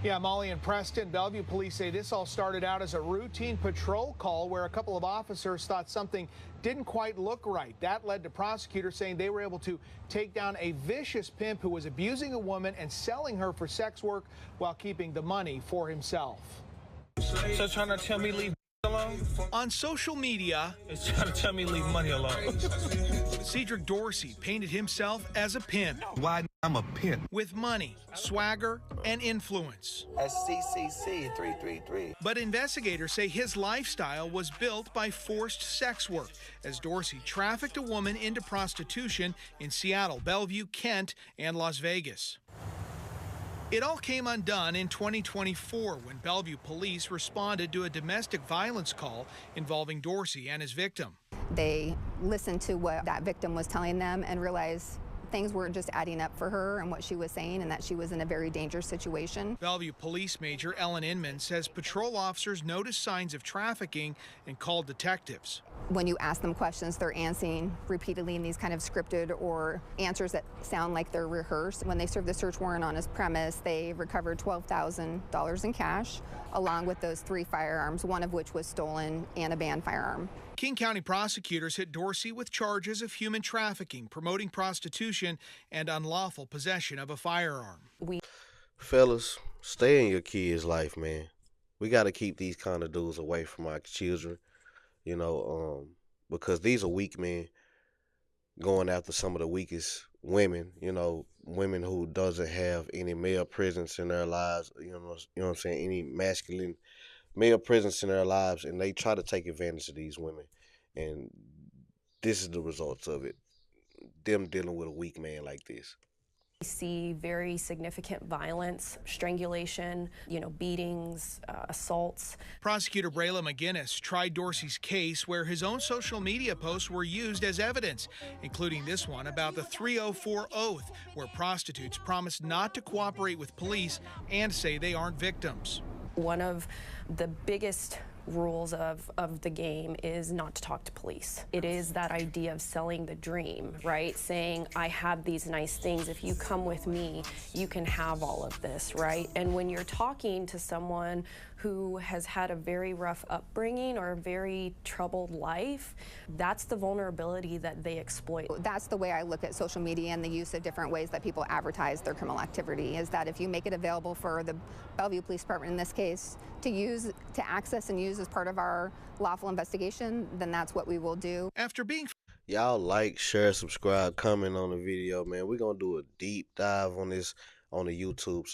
Yeah, Molly and Preston, Bellevue police say this all started out as a routine patrol call where a couple of officers thought something didn't quite look right. That led to prosecutors saying they were able to take down a vicious pimp who was abusing a woman and selling her for sex work while keeping the money for himself. So trying to tell me leave alone? On social media, It's trying to tell me leave money alone. Cedric Dorsey painted himself as a pimp Why I'm a pimp. with money, swagger, and influence. SCCC 333. But investigators say his lifestyle was built by forced sex work, as Dorsey trafficked a woman into prostitution in Seattle, Bellevue, Kent, and Las Vegas. It all came undone in 2024 when Bellevue police responded to a domestic violence call involving Dorsey and his victim. They listened to what that victim was telling them and realized things weren't just adding up for her and what she was saying, and that she was in a very dangerous situation. Bellevue Police Major Ellen Inman says patrol officers noticed signs of trafficking and called detectives. When you ask them questions, they're answering repeatedly in these kind of scripted or answers that sound like they're rehearsed. When they served the search warrant on his premise, they recovered $12,000 in cash, along with those 3 firearms, one of which was stolen, and a banned firearm. King County prosecutors hit Dorsey with charges of human trafficking, promoting prostitution, and unlawful possession of a firearm. Fellas, stay in your kids' life, man. We got to keep these kind of dudes away from our children, because these are weak men going after some of the weakest women, women who doesn't have any male presence in their lives, you know what I'm saying, any masculine male presence in their lives, and they try to take advantage of these women. And this is the results of it, them dealing with a weak man like this. We see very significant violence, strangulation, beatings, assaults. Prosecutor Brayla McGinnis tried Dorsey's case where his own social media posts were used as evidence, including this one about the 304 oath, where prostitutes promise not to cooperate with police and say they aren't victims. One of the biggest rules of the game is not to talk to police. It is that idea of selling the dream, right? Saying, I have these nice things. If you come with me, you can have all of this, right? And when you're talking to someone who has had a very rough upbringing or a very troubled life, that's the vulnerability that they exploit. That's the way I look at social media and the use of different ways that people advertise their criminal activity, is that if you make it available for the Bellevue Police Department in this case to access and use as part of our lawful investigation, then that's what we will do. After being Y'all like, share, subscribe, comment on the video, man. We're going to do a deep dive on this on the YouTube.